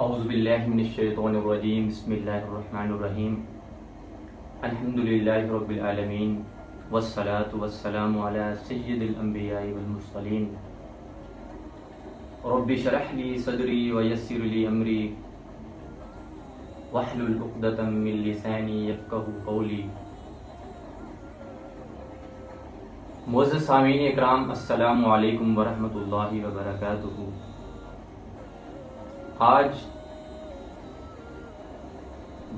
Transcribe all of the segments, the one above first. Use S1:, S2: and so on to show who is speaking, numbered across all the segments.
S1: اعوذ باللہ من الشیطان الرجیم بسم اللہ الرحمن الرحیم الحمدللہ رب العالمین والصلاة والسلام علی سید الانبیاء والمرسلین رب اشرح لی صدری ویسر لی امری واحلل عقدۃ من لسانی یفقہوا قولی۔ معزز سامعین اکرام، السلام علیکم ورحمۃ اللہ وبرکاتہ۔ آج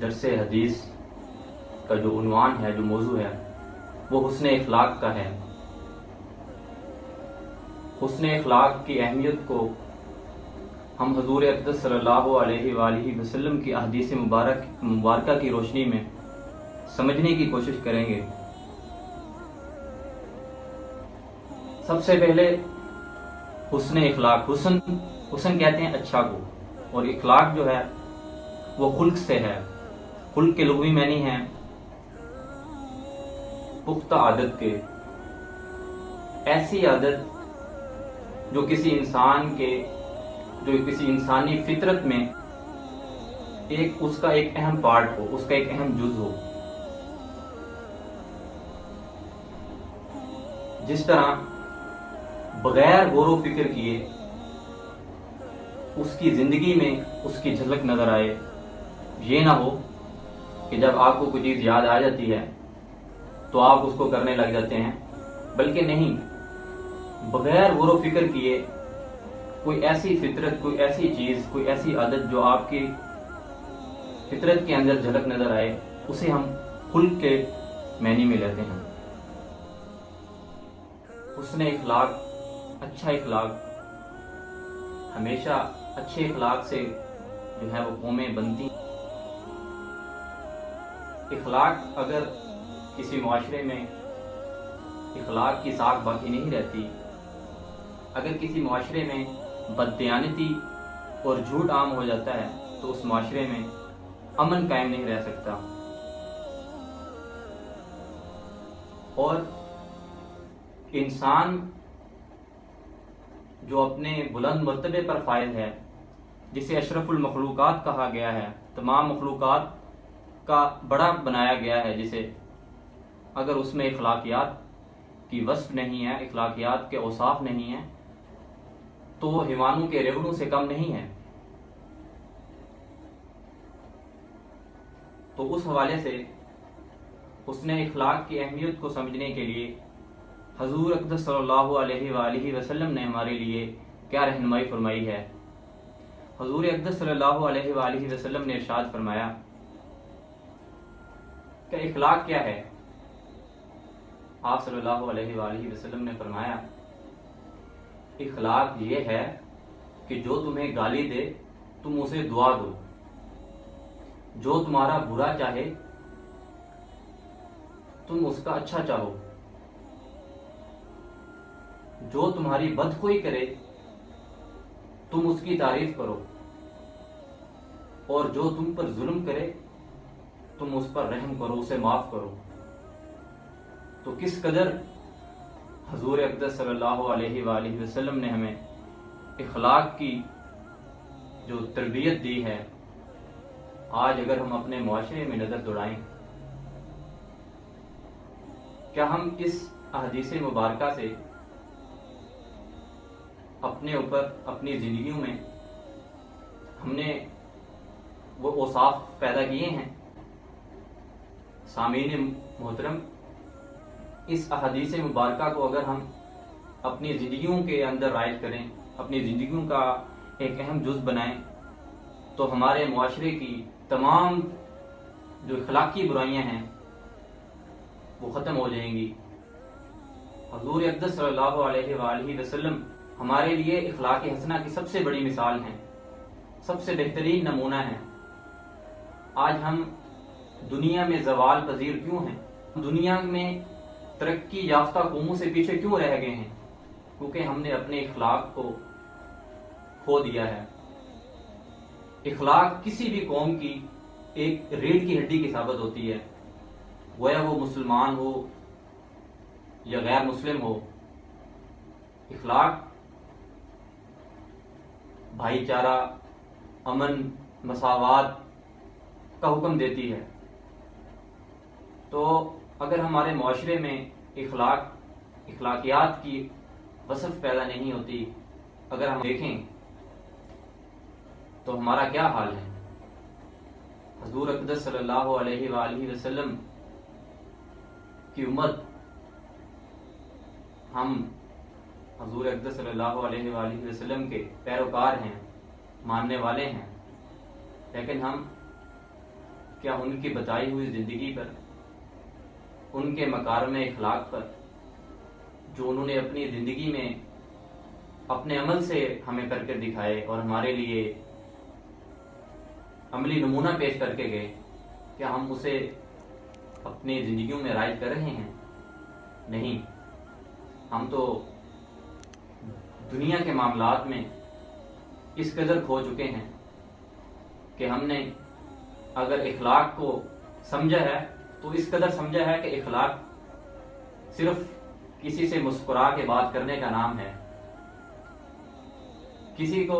S1: درس حدیث کا جو عنوان ہے، جو موضوع ہے، وہ حسن اخلاق کا ہے۔ حسن اخلاق کی اہمیت کو ہم حضور اقدس صلی اللہ علیہ وآلہ وسلم کی احادیث مبارکہ کی روشنی میں سمجھنے کی کوشش کریں گے۔ سب سے پہلے حسن اخلاق، حسن کہتے ہیں اچھا کو، اور اخلاق جو ہے وہ خلق سے ہے۔ خلق کے لغوی معنی ہے پختہ عادت کے، ایسی عادت جو کسی انسانی فطرت میں اس کا ایک اہم پارٹ ہو، اس کا ایک اہم جز ہو۔ جس طرح بغیر غور و فکر کیے اس کی زندگی میں اس کی جھلک نظر آئے، یہ نہ ہو کہ جب آپ کو کوئی چیز یاد آ جاتی ہے تو آپ اس کو کرنے لگ جاتے ہیں، بلکہ نہیں، بغیر غور و فکر کیے کوئی ایسی فطرت، کوئی ایسی چیز، کوئی ایسی عادت جو آپ کی فطرت کے اندر جھلک نظر آئے، اسے ہم خلق کے معنی میں لیتے ہیں۔ حسن اخلاق، اچھا اخلاق، ہمیشہ اچھے اخلاق سے جو ہے وہ قومیں بنتی ہیں۔ اخلاق اگر کسی معاشرے میں اخلاق کی ساکھ باقی نہیں رہتی، اگر کسی معاشرے میں بددیانتی اور جھوٹ عام ہو جاتا ہے تو اس معاشرے میں امن قائم نہیں رہ سکتا۔ اور انسان جو اپنے بلند مرتبے پر فائز ہے، جسے اشرف المخلوقات کہا گیا ہے، تمام مخلوقات کا بڑا بنایا گیا ہے، جسے اگر اس میں اخلاقیات کی وصف نہیں ہے، اخلاقیات کے اوصاف نہیں ہیں، تو وہ حیوانوں کے ریوڑوں سے کم نہیں ہے۔ تو اس حوالے سے حسن اخلاق کی اہمیت کو سمجھنے کے لیے حضور اقدس صلی اللہ علیہ وآلہ وسلم نے ہمارے لیے کیا رہنمائی فرمائی ہے۔ حضور اقدس صلی اللہ علیہ وآلہ وسلم نے ارشاد فرمایا کہ اخلاق کیا ہے۔ آپ صلی اللہ علیہ وآلہ وسلم نے فرمایا اخلاق یہ ہے کہ جو تمہیں گالی دے تم اسے دعا دو، جو تمہارا برا چاہے تم اس کا اچھا چاہو، جو تمہاری بدخوئی کرے تم اس کی تعریف کرو، اور جو تم پر ظلم کرے تم اس پر رحم کرو، اسے معاف کرو۔ تو کس قدر حضور اقدس صلی اللہ علیہ وآلہ وسلم نے ہمیں اخلاق کی جو تربیت دی ہے، آج اگر ہم اپنے معاشرے میں نظر دوڑائیں، کیا ہم اس احادیث مبارکہ سے اپنے اوپر، اپنی زندگیوں میں ہم نے وہ اوصاف پیدا کیے ہیں؟ سامعین محترم، اس احادیث مبارکہ کو اگر ہم اپنی زندگیوں کے اندر رائج کریں، اپنی زندگیوں کا ایک اہم جز بنائیں، تو ہمارے معاشرے کی تمام جو اخلاقی برائیاں ہیں وہ ختم ہو جائیں گی۔ حضور اقدس صلی اللہ علیہ وآلہ وسلم ہمارے لیے اخلاق حسنہ کی سب سے بڑی مثال ہیں، سب سے بہترین نمونہ ہیں۔ آج ہم دنیا میں زوال پذیر کیوں ہیں؟ دنیا میں ترقی یافتہ قوموں سے پیچھے کیوں رہ گئے ہیں؟ کیونکہ ہم نے اپنے اخلاق کو کھو دیا ہے۔ اخلاق کسی بھی قوم کی ایک ریڑھ کی ہڈی کی ثابت ہوتی ہے، گویا وہ مسلمان ہو یا غیر مسلم ہو۔ اخلاق بھائی چارہ، امن، مساوات کا حکم دیتی ہے۔ تو اگر ہمارے معاشرے میں اخلاقیات کی وصف پیدا نہیں ہوتی، اگر ہم دیکھیں تو ہمارا کیا حال ہے۔ حضور اقدس صلی اللہ علیہ وآلہ وسلم کی امت، ہم حضور اقدس صلی اللہ علیہ وآلہ وسلم کے پیروکار ہیں، ماننے والے ہیں، لیکن ہم کیا ان کی بتائی ہوئی زندگی پر، ان کے مکارم اخلاق پر، جو انہوں نے اپنی زندگی میں اپنے عمل سے ہمیں کر کے دکھائے اور ہمارے لیے عملی نمونہ پیش کر کے گئے، کیا ہم اسے اپنی زندگیوں میں رائج کر رہے ہیں؟ نہیں، ہم تو دنیا کے معاملات میں اس قدر کھو چکے ہیں کہ ہم نے اگر اخلاق کو سمجھا ہے تو اس قدر سمجھا ہے کہ اخلاق صرف کسی سے مسکرا کے بات کرنے کا نام ہے، کسی کو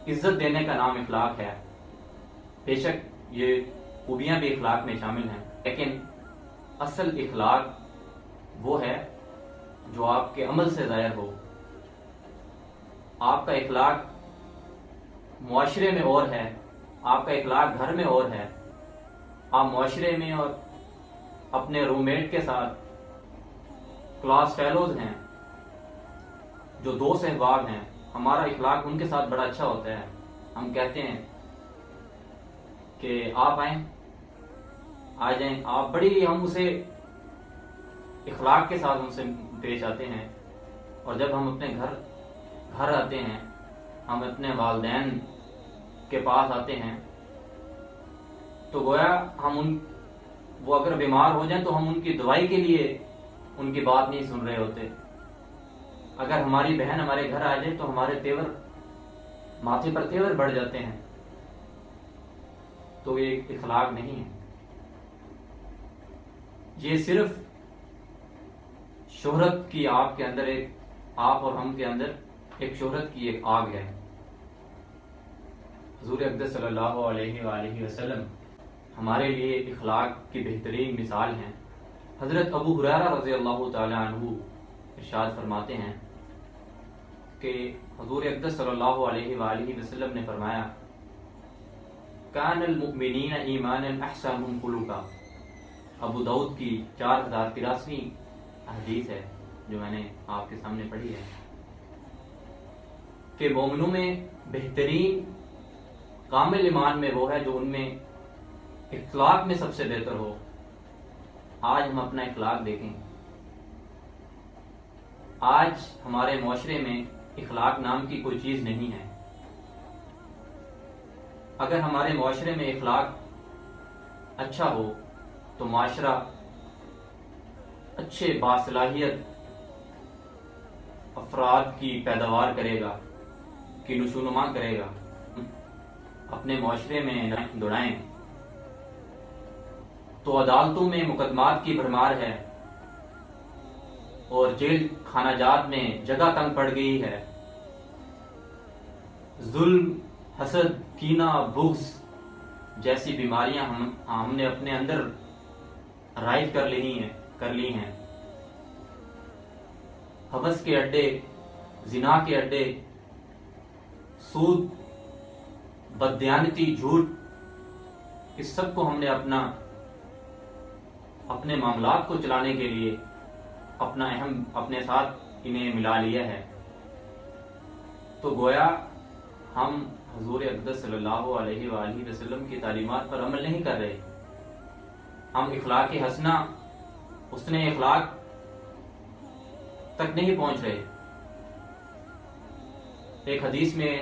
S1: عزت دینے کا نام اخلاق ہے۔ بے شک یہ خوبیاں بھی اخلاق میں شامل ہیں، لیکن اصل اخلاق وہ ہے جو آپ کے عمل سے ظاہر ہو۔ آپ کا اخلاق معاشرے میں اور ہے، آپ کا اخلاق گھر میں اور ہے، آپ معاشرے میں اور اپنے روم میٹ کے ساتھ کلاس فیلوز ہیں، جو دوست احباب ہیں، ہمارا اخلاق ان کے ساتھ بڑا اچھا ہوتا ہے۔ ہم کہتے ہیں کہ آپ آئیں، آ جائیں آپ، بڑی ہم اسے اخلاق کے ساتھ ان سے پیش آتے ہیں۔ اور جب ہم اپنے گھر آتے ہیں، ہم اپنے والدین کے پاس آتے ہیں، تو گویا ہم وہ اگر بیمار ہو جائیں تو ہم ان کی دوائی کے لیے ان کی بات نہیں سن رہے ہوتے۔ اگر ہماری بہن ہمارے گھر آ جائے تو ہمارے تیور، ماتھے پر تیور بڑھ جاتے ہیں، تو یہ ایک اخلاق نہیں ہے، یہ صرف شہرت کی آپ کے اندر آپ اور ہم کے اندر ایک شہرت کی ایک آگ ہے۔ حضور اقدس صلی اللہ علیہ وآلہ وسلم ہمارے لیے اخلاق کی بہترین مثال ہیں۔ حضرت ابو ہریرہ رضی اللہ تعالی عنہ ارشاد فرماتے ہیں کہ حضور اقدس صلی اللہ علیہ وآلہ وسلم نے فرمایا، کان المؤمنین ایمانا احسنهم خلقا۔ ابو داؤد کی 4083 حدیث ہے جو میں نے آپ کے سامنے پڑھی ہے، کہ مومنوں میں بہترین کامل ایمان میں وہ ہے جو ان میں اخلاق میں سب سے بہتر ہو۔ آج ہم اپنا اخلاق دیکھیں، آج ہمارے معاشرے میں اخلاق نام کی کوئی چیز نہیں ہے۔ اگر ہمارے معاشرے میں اخلاق اچھا ہو تو معاشرہ اچھے باصلاحیت افراد کی پیداوار کرے گا، کی نشوونما کرے گا۔ اپنے معاشرے میں دوڑائیں تو عدالتوں میں مقدمات کی بھرمار ہے اور جیل خانہ جات میں جگہ تنگ پڑ گئی ہے۔ ظلم، حسد، کینہ، بغض جیسی بیماریاں ہم نے اپنے اندر رائج کر لی ہیں۔ ہوس کے اڈے، زنا کے اڈے، سود، بددیانتی، جھوٹ، اس سب کو ہم نے اپنے معاملات کو چلانے کے لیے اپنے ساتھ انہیں ملا لیا ہے۔ تو گویا ہم حضور اقدس صلی اللہ علیہ وآلہ وسلم کی تعلیمات پر عمل نہیں کر رہے، ہم اخلاق حسنہ، حسن اخلاق تک نہیں پہنچ رہے۔ ایک حدیث میں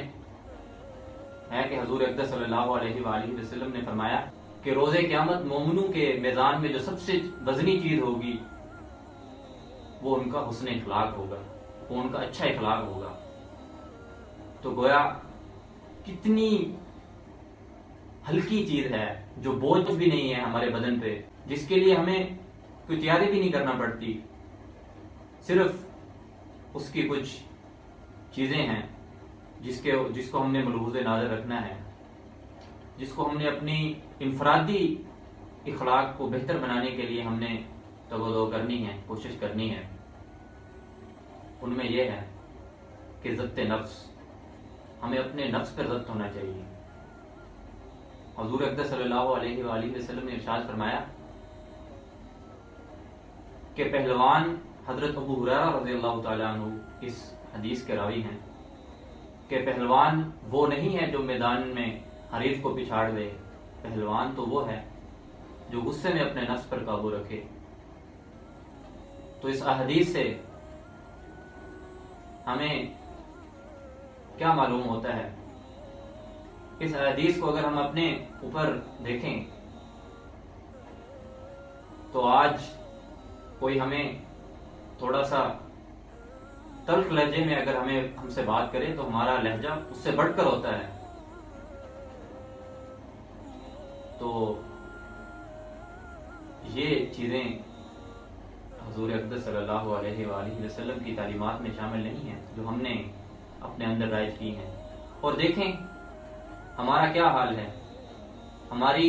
S1: ہے کہ حضور اقدس صلی اللہ علیہ وآلہ وسلم نے فرمایا کہ روز قیامت مومنوں کے میدان میں جو سب سے وزنی چیز ہوگی وہ ان کا حسن اخلاق ہوگا، وہ ان کا اچھا اخلاق ہوگا۔ تو گویا کتنی ہلکی چیز ہے جو بوجھ بھی نہیں ہے ہمارے بدن پہ، جس کے لیے ہمیں کوئی تیاری بھی نہیں کرنا پڑتی، صرف اس کی کچھ چیزیں ہیں جس کو ہم نے ملحوظ نظر رکھنا ہے، جس کو ہم نے اپنی انفرادی اخلاق کو بہتر بنانے کے لیے ہم نے تگ و دو کرنی ہے، کوشش کرنی ہے، ان میں یہ ہے کہ ضبط نفس، ہمیں اپنے نفس پر ضبط ہونا چاہیے۔ حضور اقدس صلی اللہ علیہ وآلہ وسلم نے ارشاد فرمایا کہ پہلوان، حضرت ابو ہریرہ رضی اللہ تعالیٰ عنہ اس حدیث کے راوی ہیں، کہ پہلوان وہ نہیں ہے جو میدان میں حریف کو پچھاڑ دے، پہلوان تو وہ ہے جو غصے میں اپنے نفس پر قابو رکھے۔ تو اس احادیث سے ہمیں کیا معلوم ہوتا ہے؟ اس حدیث کو اگر ہم اپنے اوپر دیکھیں تو آج کوئی ہمیں تھوڑا سا تلخ لہجے میں اگر ہم سے بات کرے تو ہمارا لہجہ اس سے بڑھ کر ہوتا ہے۔ تو یہ چیزیں حضور اقدس صلی اللہ علیہ وآلہ وسلم کی تعلیمات میں شامل نہیں ہیں جو ہم نے اپنے اندر رائج کی ہیں۔ اور دیکھیں ہمارا کیا حال ہے، ہمارا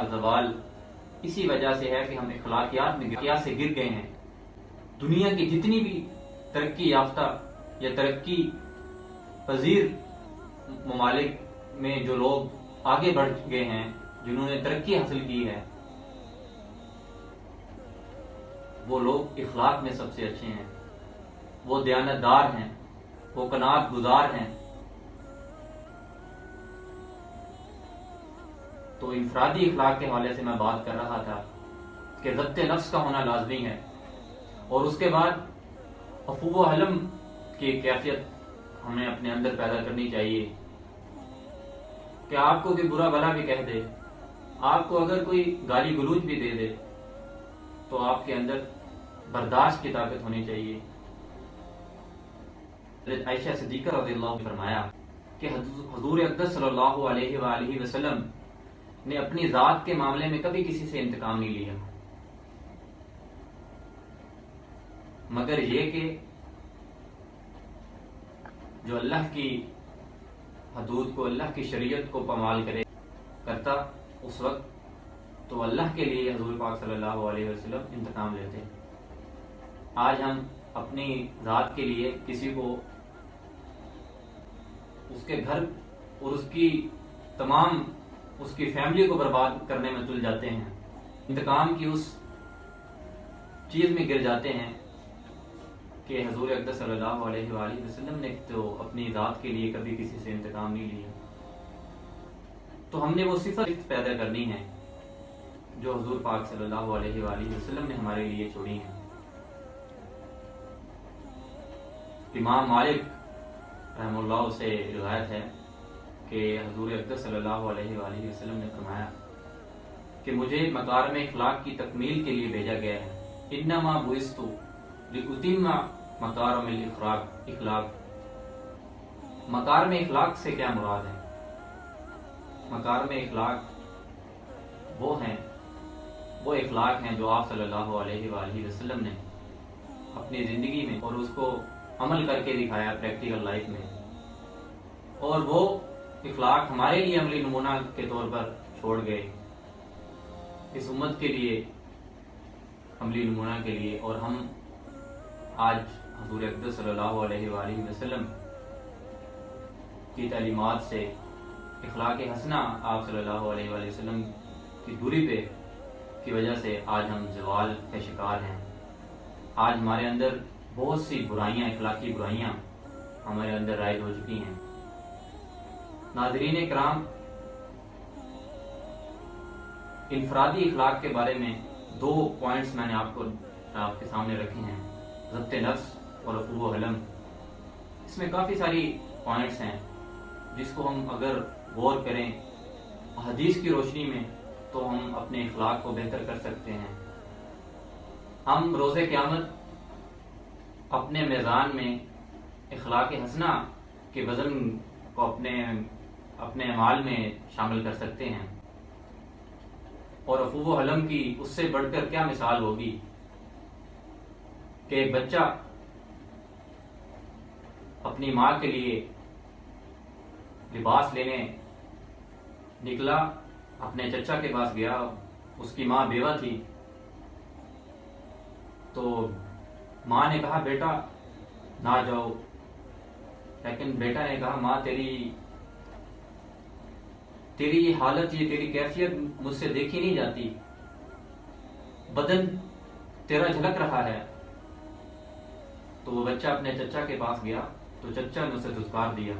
S1: زوال اسی وجہ سے ہے کہ ہم اخلاقیات سے گر گئے ہیں۔ دنیا کی جتنی بھی ترقی یافتہ یا ترقی پذیر ممالک میں جو لوگ آگے بڑھ گئے ہیں، جنہوں نے ترقی حاصل کی ہے، وہ لوگ اخلاق میں سب سے اچھے ہیں، وہ دیانتدار ہیں، وہ قناعت گزار ہیں۔ تو انفرادی اخلاق کے حوالے سے میں بات کر رہا تھا کہ ضبط نفس کا ہونا لازمی ہے، اور اس کے بعد عفو و حلم کی کیفیت ہمیں اپنے اندر پیدا کرنی چاہیے کہ آپ کو کوئی برا بھلا بھی کہہ دے، آپ کو اگر کوئی گالی گلوچ بھی دے دے تو آپ کے اندر برداشت کی طاقت ہونی چاہیے۔ عائشہ صدیقہ رضی اللہ عنہ نے فرمایا کہ حضور اقدس صلی اللہ علیہ وآلہ وسلم نے اپنی ذات کے معاملے میں کبھی کسی سے انتقام نہیں لیا، مگر یہ کہ جو اللہ کی حدود کو، اللہ کی شریعت کو پامال کرتا اس وقت تو اللہ کے لیے حضور پاک صلی اللہ علیہ وسلم انتقام لیتے۔ آج ہم اپنی ذات کے لیے کسی کو اس کے گھر اور اس کی فیملی کو برباد کرنے میں تل جاتے ہیں، انتقام کی اس چیز میں گر جاتے ہیں کہ حضور اقدس صلی اللہ علیہ وآلہ وسلم نے تو اپنی ذات کے لیے کبھی کسی سے انتقام نہیں لیا۔ تو ہم نے وہ صفت پیدا کرنی ہے جو حضور پاک صلی اللہ علیہ وآلہ وسلم نے ہمارے لیے چھوڑی ہیں۔ امام مالک رحمہ اللہ سے روایت ہے کہ حضور اقدس صلی اللہ علیہ وآلہ وسلم نے فرمایا کہ مجھے مکارم اخلاق کی تکمیل کے لیے بھیجا گیا ہے، انما بعثت لأتم مکارم الاخلاق۔ مکارم اخلاق سے کیا مراد ہے؟ مکارم اخلاق وہ اخلاق ہیں جو آپ صلی اللہ علیہ وآلہ وسلم نے اپنی زندگی میں اور اس کو عمل کر کے دکھایا پریکٹیکل لائف میں، اور وہ اخلاق ہمارے لیے عملی نمونہ کے طور پر چھوڑ گئے اس امت کے لیے، عملی نمونہ کے لیے۔ اور ہم آج حضور اقدس صلی اللہ علیہ وآلہ وسلم کی تعلیمات سے، اخلاق حسنہ آپ صلی اللہ علیہ وآلہ وسلم کی دوری پہ کی وجہ سے آج ہم زوال کے شکار ہیں۔ آج ہمارے اندر بہت سی برائیاں، اخلاقی برائیاں ہمارے اندر رائج ہو چکی ہیں۔ ناظرین کرام، انفرادی اخلاق کے بارے میں 2 پوائنٹس میں نے آپ کے سامنے رکھے ہیں، ضبط نفس اور عفو و حلم۔ اس میں کافی ساری پوائنٹس ہیں جس کو ہم اگر غور کریں حدیث کی روشنی میں تو ہم اپنے اخلاق کو بہتر کر سکتے ہیں۔ ہم روز قیامت اپنے میزان میں اخلاق حسنہ کے وزن کو اپنے اعمال میں شامل کر سکتے ہیں، اور عفو و حلم کی اس سے بڑھ کر کیا مثال ہوگی کہ ایک بچہ اپنی ماں کے لیے لباس لینے نکلا، اپنے چچا کے پاس گیا، اس کی ماں بیوہ تھی، تو ماں نے کہا بیٹا نہ جاؤ، لیکن بیٹا نے کہا ماں تیری یہ حالت، یہ تیری کیفیت مجھ سے دیکھی نہیں جاتی، بدن تیرا جھلک رہا ہے۔ تو وہ بچہ اپنے چچا کے پاس گیا تو چچا نے اسے دھتکار دیا،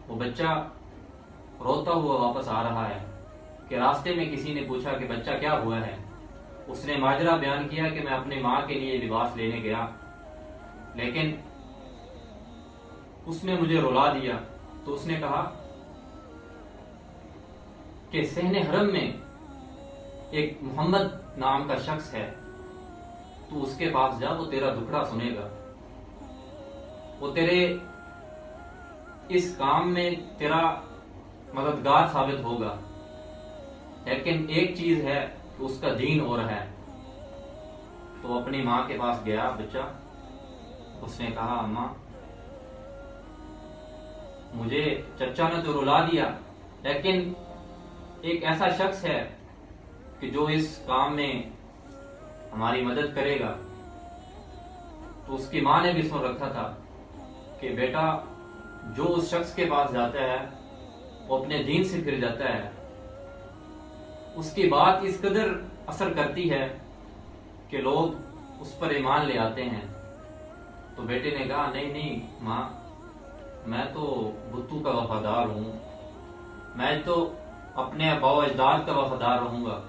S1: وہ بچہ روتا ہوا واپس آ رہا ہے کہ راستے میں کسی نے پوچھا کہ بچہ کیا ہوا ہے، اس نے ماجرا بیان کیا کہ میں اپنی ماں کے لیے لباس لینے گیا، لیکن اس نے مجھے رلا دیا۔ تو اس نے کہا کہ صحن حرم میں ایک محمد نام کا شخص ہے، تو اس کے پاس جا، وہ تیرا دکھڑا سنے گا، وہ تیرے اس کام میں تیرا مددگار ثابت ہوگا، لیکن ایک چیز ہے کہ اس کا دین اور ہے۔ تو اپنی ماں کے پاس گیا بچہ، اس نے کہا اماں مجھے چچا نے تو رلا دیا، لیکن ایک ایسا شخص ہے کہ جو اس کام میں ہماری مدد کرے گا۔ تو اس کی ماں نے بھی سن رکھا تھا کہ بیٹا جو اس شخص کے پاس جاتا ہے وہ اپنے دین سے پھر جاتا ہے، اس کی بات اس قدر اثر کرتی ہے کہ لوگ اس پر ایمان لے آتے ہیں۔ تو بیٹے نے کہا نہیں ماں، میں تو بتوں کا وفادار ہوں، میں تو اپنے آباء و اجداد کا وفادار رہوں گا،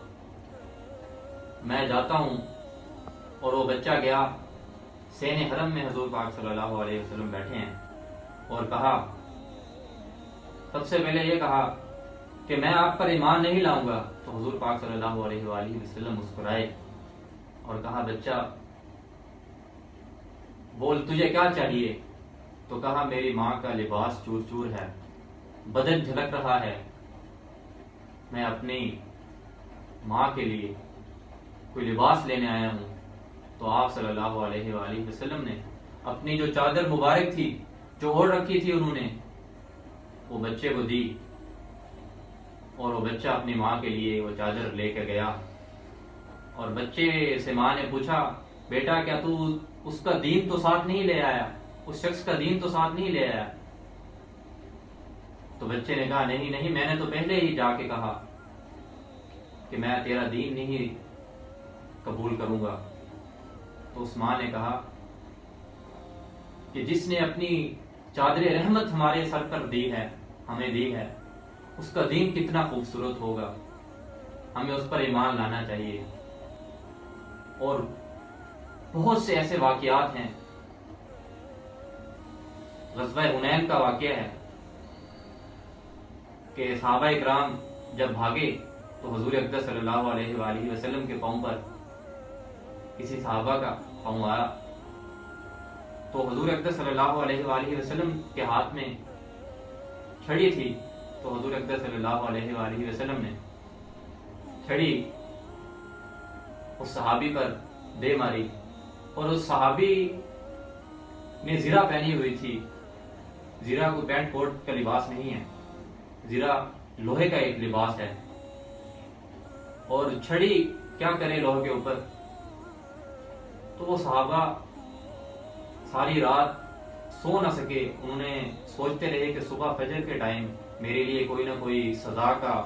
S1: میں جاتا ہوں۔ اور وہ بچہ گیا، صحن حرم میں حضور پاک صلی اللہ علیہ وسلم بیٹھے ہیں، اور کہا، سب سے پہلے یہ کہا کہ میں آپ پر ایمان نہیں لاؤں گا۔ تو حضور پاک صلی اللہ علیہ وآلہ وسلم مسکرائے اور کہا بچہ بول تجھے کیا چاہیے؟ تو کہا میری ماں کا لباس چور چور ہے، بدن جھلک رہا ہے، میں اپنی ماں کے لیے کوئی لباس لینے آیا ہوں۔ تو آپ صلی اللہ علیہ وآلہ وسلم نے اپنی جو چادر مبارک تھی جو اوڑھ رکھی تھی انہوں نے، وہ بچے کو دی، اور وہ بچہ اپنی ماں کے لیے وہ چادر لے کے گیا۔ اور بچے سے ماں نے پوچھا بیٹا کیا تو اس کا دین تو ساتھ نہیں لے آیا، اس شخص کا دین تو ساتھ نہیں لے آیا؟ تو بچے نے کہا نہیں میں نے تو پہلے ہی جا کے کہا کہ میں تیرا دین نہیں قبول کروں گا۔ تو اس ماں نے کہا کہ جس نے اپنی چادر رحمت ہمارے سر پر دی ہے، ہمیں دی ہے، اس کا دین کتنا خوبصورت ہوگا، ہمیں اس پر ایمان لانا چاہیے۔ اور بہت سے ایسے واقعات ہیں، غزوہ حنین کا واقعہ ہے کہ صحابہ اکرام جب بھاگے تو حضور اقدس صلی اللہ علیہ وآلہ وسلم کے پاؤں پر کسی صحابہ کا پاؤں آیا، تو حضور اقدس صلی اللہ علیہ وآلہ وسلم کے ہاتھ میں چھڑی تھی، تو حضور اقدس صلی اللہ علیہ وآلہ وسلم نے چھڑی اس صحابی پر دے ماری، اور اس صحابی نے زرہ پہنی ہوئی تھی۔ زرہ کو پینٹ کوٹ کا لباس نہیں ہے، زرہ لوہے کا ایک لباس ہے، اور چھڑی کیا کرے لوہے کے اوپر۔ تو وہ صحابہ ساری رات سو نہ سکے، انہوں نے سوچتے رہے کہ صبح فجر کے ٹائم میرے لیے کوئی نہ کوئی سزا کا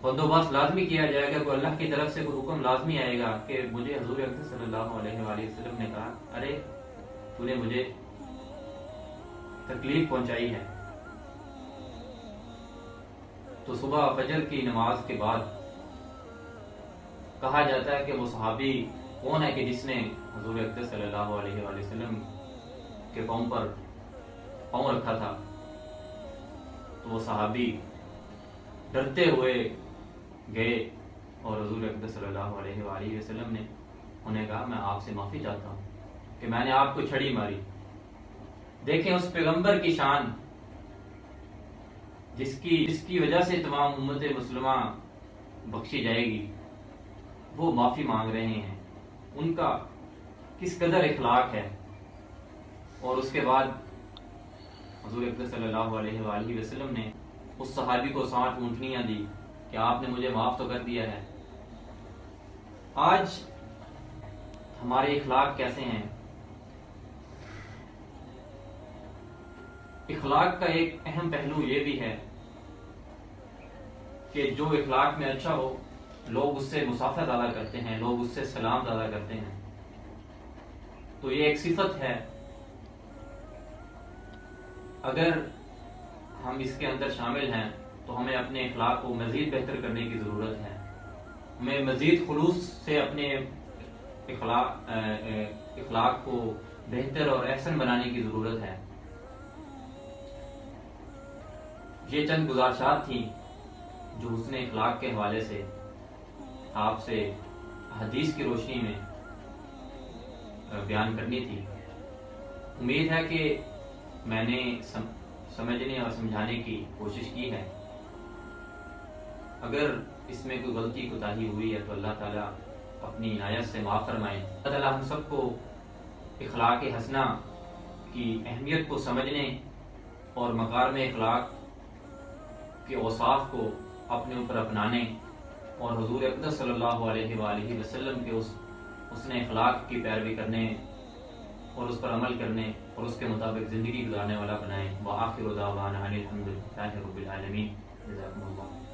S1: بندوبست لازمی کیا جائے گا، کوئی اللہ کی طرف سے کوئی حکم لازمی آئے گا کہ مجھے حضور اقدس صلی اللہ علیہ وآلہ وسلم نے کہا ارے تو نے مجھے تکلیف پہنچائی ہے۔ تو صبح فجر کی نماز کے بعد کہا جاتا ہے کہ وہ صحابی کون ہے کہ جس نے حضور اقدس صلی اللہ علیہ وآلہ وسلم کے پاؤں پر پاؤں رکھا تھا۔ تو وہ صحابی ڈرتے ہوئے گئے اور حضور اقدس صلی اللہ علیہ وآلہ وسلم نے انہیں کہا میں آپ سے معافی چاہتا ہوں کہ میں نے آپ کو چھڑی ماری۔ دیکھیں اس پیغمبر کی شان جس کی وجہ سے تمام امت مسلمہ بخشی جائے گی، وہ معافی مانگ رہے ہیں، ان کا کس قدر اخلاق ہے۔ اور اس کے بعد حضور اقدس صلی اللہ علیہ وآلہ وسلم نے اس صحابی کو 60 اونٹنیاں دی کہ آپ نے مجھے معاف تو کر دیا ہے۔ آج ہمارے اخلاق کیسے ہیں؟ اخلاق کا ایک اہم پہلو یہ بھی ہے کہ جو اخلاق میں اچھا ہو لوگ اس سے مسافہ زیادہ کرتے ہیں، لوگ اس سے سلام زیادہ کرتے ہیں۔ تو یہ ایک صفت ہے، اگر ہم اس کے اندر شامل ہیں تو ہمیں اپنے اخلاق کو مزید بہتر کرنے کی ضرورت ہے، ہمیں مزید خلوص سے اپنے اخلاق کو بہتر اور احسن بنانے کی ضرورت ہے۔ یہ چند گزارشات تھیں جو حسن اخلاق کے حوالے سے آپ سے حدیث کی روشنی میں بیان کرنی تھی۔ امید ہے کہ میں نے سمجھنے اور سمجھانے کی کوشش کی ہے۔ اگر اس میں کوئی غلطی کوتاہی ہوئی ہے تو اللہ تعالیٰ اپنی عنایت سے معاف فرمائیں۔ اللہ تعالیٰ ہم سب کو اخلاق حسنہ کی اہمیت کو سمجھنے اور مکارم اخلاق کے اوصاف کو اپنے اوپر اپنانے اور حضور اقدس صلی اللہ علیہ وآلہ وسلم کے اس حسن اخلاق کی پیروی کرنے اور اس پر عمل کرنے اور اس کے مطابق زندگی گزارنے والا بنائیں۔ وآخر دعوانا ان الحمد للہ رب العالمین۔ جزاکم اللہ۔